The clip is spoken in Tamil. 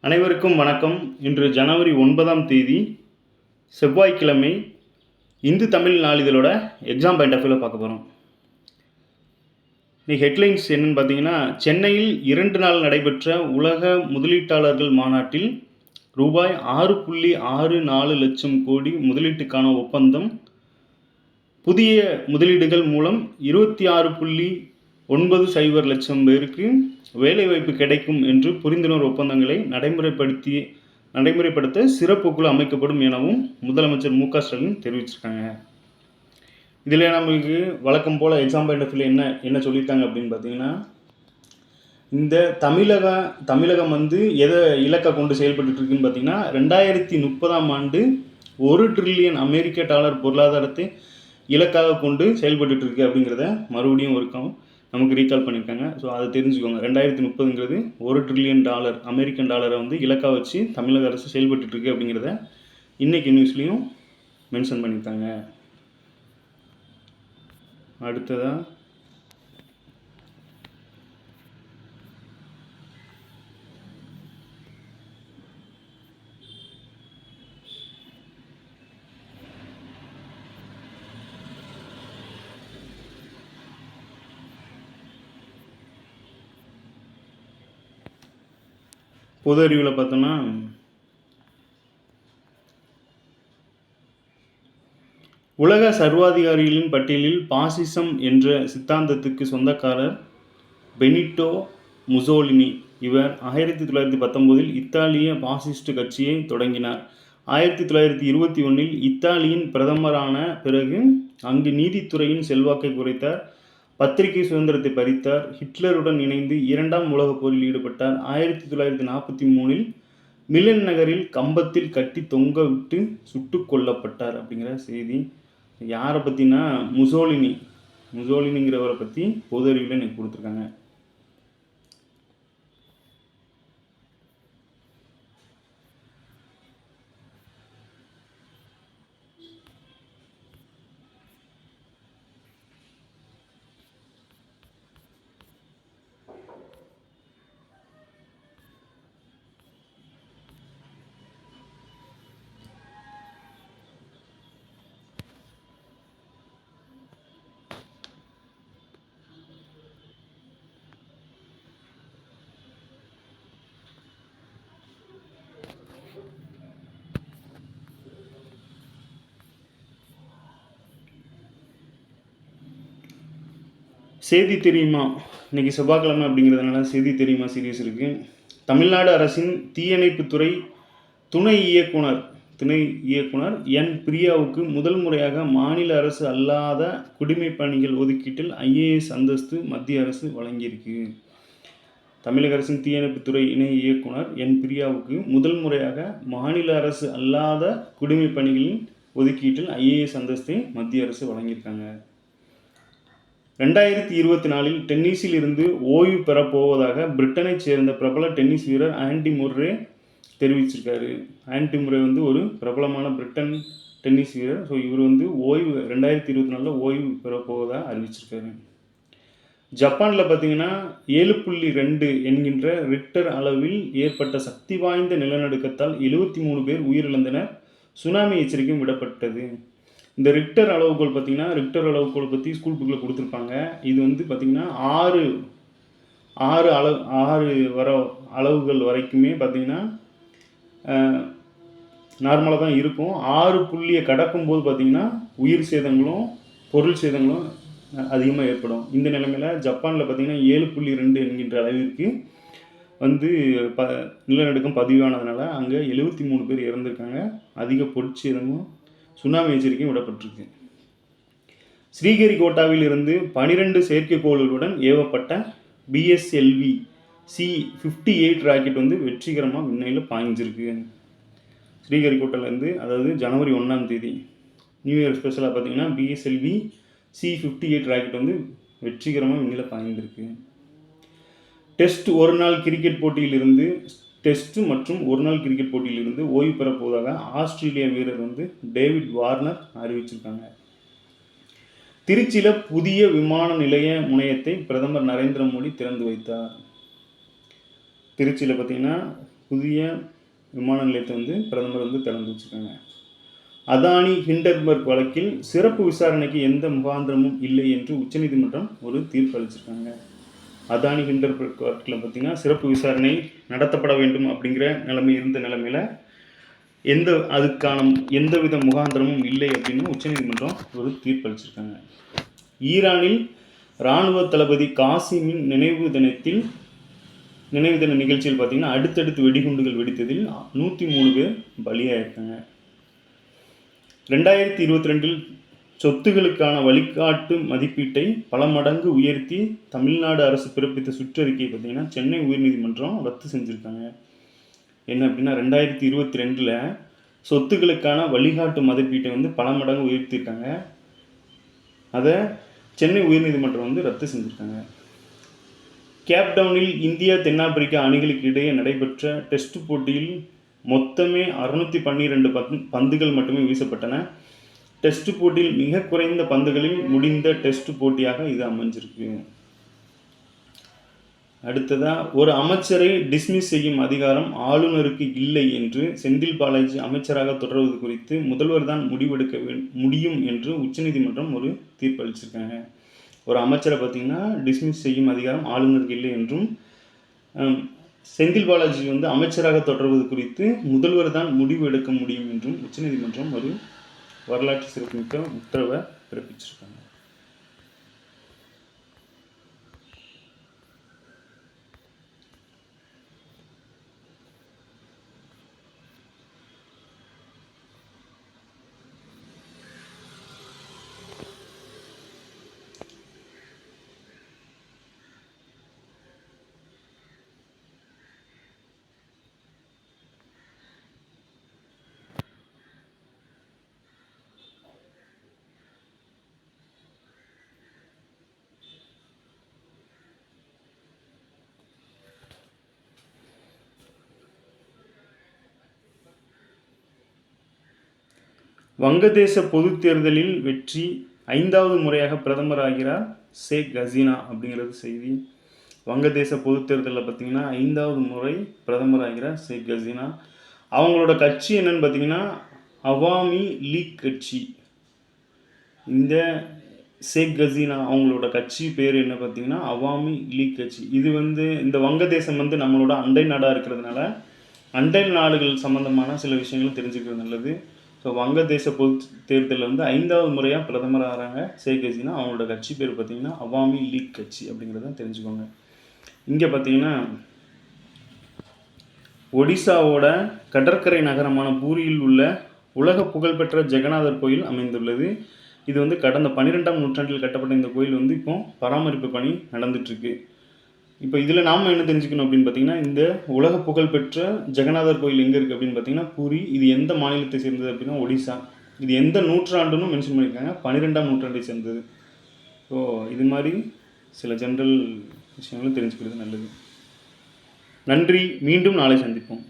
அனைவருக்கும் வணக்கம். இன்று ஜனவரி 9ஆம் தேதி செவ்வாய்க்கிழமை. இந்து தமிழ் நாளிதழோட எக்ஸாம் பாயிண்ட் ஆஃப் வியூவில் பார்க்க போகிறோம். இன்னைக்கு ஹெட்லைன்ஸ் என்னென்னு பார்த்தீங்கன்னா, சென்னையில் 2 நாள் நடைபெற்ற உலக முதலீட்டாளர்கள் மாநாட்டில் ரூபாய் 6.64 லட்சம் கோடி முதலீட்டுக்கான ஒப்பந்தம், புதிய முதலீடுகள் மூலம் 26.90 லட்சம் பேருக்கு வேலைவாய்ப்பு கிடைக்கும் என்று புரிந்துணர்வு ஒப்பந்தங்களை நடைமுறைப்படுத்த சிறப்பு குழு அமைக்கப்படும் எனவும் முதலமைச்சர் மு க ஸ்டாலின் தெரிவிச்சிருக்காங்க. இதில் நமக்கு வழக்கம் போல் எக்ஸாம் பாயிண்ட் ஆஃப் வியூவில் என்ன சொல்லியிருக்காங்க அப்படின்னு பார்த்தீங்கன்னா, இந்த தமிழகம் எதை இலக்கை கொண்டு செயல்பட்டு இருக்குன்னு பார்த்தீங்கன்னா, 2030ஆம் ஆண்டு $1 trillion அமெரிக்க டாலர் பொருளாதாரத்தை இலக்காக கொண்டு செயல்பட்டு இருக்கு அப்படிங்கிறத மறுபடியும் நமக்கு ரீகால் பண்ணியிருக்காங்க. ஸோ அதை தெரிஞ்சுக்கோங்க. 2030ங்கிறது $1 trillion அமெரிக்கன் டாலரை இலக்காக வச்சு தமிழக அரசு செயல்பட்டு இருக்கு அப்படிங்கிறத இன்னைக்கு நியூஸ்லேயும் மென்ஷன் பண்ணியிருக்காங்க. அடுத்ததாக பொது அறிவில் பார்த்தோம்னா, உலக சர்வாதிகாரிகளின் பட்டியலில் பாசிசம் என்ற சித்தாந்தத்துக்கு சொந்தக்காரர் பெனிட்டோ முசோலினி. இவர் 1919இல் இத்தாலிய பாசிஸ்ட் கட்சியை தொடங்கினார். 1921இல் இத்தாலியின் பிரதமரான பிறகு அங்கு நீதித்துறையின் செல்வாக்கை குறைத்தார், பத்திரிகை சுதந்திரத்தை பறித்தார், ஹிட்லருடன் இணைந்து 2ஆம் உலகப் போரில் ஈடுபட்டார். 1943இல் மிலன் நகரில் கம்பத்தில் கட்டி தொங்க விட்டு சுட்டு கொல்லப்பட்டார் அப்படிங்கிற செய்தி. யாரை பற்றினா முசோலினிங்கிறவரை பற்றி பொது அறிவில் எனக்கு கொடுத்துருக்காங்க. செய்தி தெரியுமா, இன்றைக்கி செவ்வாய்க்கிழமை அப்படிங்கிறதுனால செய்தி தெரியுமா சீரியஸ் இருக்குது. தமிழ்நாடு அரசின் தீயணைப்புத்துறை துணை இயக்குனர் என் பிரியாவுக்கு முதல் முறையாக மாநில அரசு அல்லாத குடிமைப் பணிகள் ஒதுக்கீட்டில் IAS அந்தஸ்து மத்திய அரசு வழங்கியிருக்கு. தமிழக அரசின் தீயணைப்புத்துறை இணை இயக்குனர் என் பிரியாவுக்கு முதல் முறையாக மாநில அரசு அல்லாத குடிமைப் பணிகளின் ஒதுக்கீட்டில் IAS அந்தஸ்தை மத்திய அரசு வழங்கியிருக்காங்க. 2024இல் டென்னிஸில் இருந்து ஓய்வு பெறப்போவதாக பிரிட்டனைச் சேர்ந்த பிரபல டென்னிஸ் வீரர் ஆண்டி முர்ரே தெரிவிச்சிருக்காரு. ஆண்டி முர்ரே ஒரு பிரபலமான பிரிட்டன் டென்னிஸ் வீரர். ஸோ இவர் ஓய்வு 2024 ஓய்வு பெறப்போவதாக அறிவிச்சிருக்காரு. ஜப்பானில் பார்த்தீங்கன்னா 7.2 என்கின்ற ரிக்டர் அளவில் ஏற்பட்ட சக்தி வாய்ந்த நிலநடுக்கத்தால் 73 பேர் உயிரிழந்தனர். சுனாமி எச்சரிக்கையும் விடப்பட்டது. இந்த ரிக்டர் அளவுகோல் பற்றி ஸ்கூல் புக்கில் கொடுத்துருப்பாங்க. இது பார்த்திங்கன்னா 6 அளவுகள் வரைக்குமே பார்த்திங்கன்னா நார்மலாக தான் இருக்கும். 6 புள்ளியை கடக்கும்போது பார்த்திங்கன்னா உயிர் சேதங்களும் பொருள் சேதங்களும் அதிகமாக ஏற்படும். இந்த நிலைமையில் ஜப்பானில் பார்த்திங்கன்னா 7.2 என்கின்ற அளவிற்கு நிலநடுக்கம் பதிவானதுனால அங்கே 73 பேர் இறந்துருக்காங்க. அதிக பொருட்சேதமும் சுனாமி எச்சரிக்கையும் விடப்பட்டிருக்கு. ஸ்ரீஹரிகோட்டாவில் இருந்து 12 செயற்கைக்கோள்களுடன் ஏவப்பட்ட BSLV C-58 ராக்கெட் வெற்றிகரமாக விண்வெளியில் பாய்ஞ்சிருக்கு. ஸ்ரீஹரிகோட்டாவிலேருந்து, அதாவது ஜனவரி 1ஆம் தேதி நியூ இயர் ஸ்பெஷலாக பார்த்தீங்கன்னா BSLV C-58 ராக்கெட் வெற்றிகரமாக விண்வெளியில் பாய்ந்திருக்கு. டெஸ்ட் மற்றும் ஒரு நாள் கிரிக்கெட் போட்டியிலிருந்து ஓய்வு பெறப்போவதாக ஆஸ்திரேலிய வீரர் டேவிட் வார்னர் அறிவிச்சிருக்காங்க. திருச்சியில் புதிய விமான நிலைய முனையத்தை பிரதமர் நரேந்திர மோடி திறந்து வைத்தார். திருச்சியில் பார்த்தீங்கன்னா புதிய விமான நிலையத்தை வந்து பிரதமர் வந்து திறந்து வச்சுருக்காங்க. அதானி ஹிண்டன்பர்க் வழக்கில் சிறப்பு விசாரணைக்கு எந்த முகாந்திரமும் இல்லை என்று உச்சநீதிமன்றம் ஒரு தீர்ப்பு அளிச்சிருக்காங்க. அதானி ஹிண்டன்பர்க் வழக்கில் பார்த்திங்கன்னா சிறப்பு விசாரணை நடத்தப்பட வேண்டும் அப்படிங்கிற நிலைமை இருந்த நிலைமையில் அதுக்கான எந்தவித முகாந்திரமும் இல்லை அப்படின்னு உச்சநீதிமன்றம் ஒரு தீர்ப்பு அளிச்சிருக்காங்க. ஈரானில் இராணுவ தளபதி காசிமின் நினைவு தின நிகழ்ச்சியில் பார்த்திங்கன்னா அடுத்தடுத்து வெடிகுண்டுகள் வெடித்ததில் 103 பேர் பலியாயிருக்காங்க. 2022 சொத்துகளுக்கான வழிகாட்டு மதிப்பீட்டை பல மடங்கு உயர்த்தி தமிழ்நாடு அரசு பிறப்பித்த சுற்றறிக்கையை பார்த்திங்கன்னா சென்னை உயர்நீதிமன்றம் ரத்து செஞ்சுருக்காங்க. என்ன அப்படின்னா 2022 சொத்துக்களுக்கான வழிகாட்டு மதிப்பீட்டை வந்து பல மடங்கு உயர்த்தியிருக்காங்க. அதை சென்னை உயர்நீதிமன்றம் வந்து ரத்து செஞ்சுருக்காங்க. கேப்டவுனில் இந்தியா தென்னாப்பிரிக்கா அணிகளுக்கு இடையே நடைபெற்ற டெஸ்ட் போட்டியில் மொத்தமே 612 பந்துகள் மட்டுமே வீசப்பட்டன. டெஸ்ட் போட்டியில் மிக குறைந்த பந்துகளில் முடிந்த டெஸ்ட் போட்டியாக இது அமைஞ்சிருக்கு. அடுத்ததாக, ஒரு அமைச்சரை டிஸ்மிஸ் செய்யும் அதிகாரம் ஆளுநருக்கு இல்லை என்று செந்தில் பாலாஜி அமைச்சராக தொடர்வது குறித்து முதல்வர் தான் முடிவெடுக்க முடியும் என்று உச்சநீதிமன்றம் ஒரு தீர்ப்பு அளிச்சிருக்காங்க. ஒரு அமைச்சரை பார்த்திங்கன்னா டிஸ்மிஸ் செய்யும் அதிகாரம் ஆளுநருக்கு இல்லை என்றும் செந்தில் பாலாஜி வந்து அமைச்சராக தொடர்வது குறித்து முதல்வர் தான் முடிவு எடுக்க முடியும் என்றும் உச்சநீதிமன்றம் ஒரு வரலாற்று சிறப்புமிக்க உத்தரவை பிறப்பிச்சிருக்காங்க. வங்கதேச பொதுத் தேர்தலில் வெற்றி, 5வது முறையாக பிரதமர் ஆகிறார் ஷேக் ஹசீனா அப்படிங்கிறது செய்தி. வங்கதேச பொதுத் தேர்தலில் பார்த்திங்கன்னா 5வது முறை பிரதமர் ஆகிறார் ஷேக் ஹசீனா. அவங்களோட கட்சி என்னன்னு பார்த்திங்கன்னா அவாமி லீக் கட்சி. இந்த ஷேக் ஹசீனா அவங்களோட கட்சி பேர் என்ன பார்த்திங்கன்னா அவாமி லீக் கட்சி. இது வந்து இந்த வங்கதேசம் வந்து நம்மளோட அண்டை நாடாக இருக்கிறதுனால அண்டை நாடுகள் சம்மந்தமான சில விஷயங்களும் தெரிஞ்சுக்கிறது நல்லது. ஸோ வங்கதேச பொது தேர்தலில் வந்து 5வது முறையாக பிரதமர் ஆகிறாங்க ஷேக் ஹசீனா. அவங்களோட கட்சி பேர் பார்த்திங்கன்னா அவாமி லீக் கட்சி அப்படிங்கிறத தெரிஞ்சுக்கோங்க. இங்கே பார்த்திங்கன்னா ஒடிசாவோட கடற்கரை நகரமான பூரியில் உள்ள உலக புகழ்பெற்ற ஜெகநாதர் கோயில் அமைந்துள்ளது. இது வந்து கடந்த 12ஆம் நூற்றாண்டில் கட்டப்பட்ட இந்த கோயில் வந்து இப்போ பராமரிப்பு பணி நடந்துட்டுருக்கு. இப்போ இதில் நாம் என்ன தெரிஞ்சுக்கணும் அப்படின்னு பார்த்தீங்கன்னா, இந்த உலக புகழ்பெற்ற ஜெகநாதர் கோயில் எங்கே இருக்குது அப்படின்னு பார்த்தீங்கன்னா பூரி. இது எந்த மாநிலத்தை சேர்ந்தது அப்படின்னா ஒடிசா. இது எந்த நூற்றாண்டுன்னு மென்ஷன் பண்ணியிருக்காங்க, 12ஆம் நூற்றாண்டை சேர்ந்தது. ஸோ இது மாதிரி சில ஜென்ரல் விஷயங்களும் தெரிஞ்சுக்கிறது நல்லது. நன்றி. மீண்டும் நாளை சந்திப்போம்.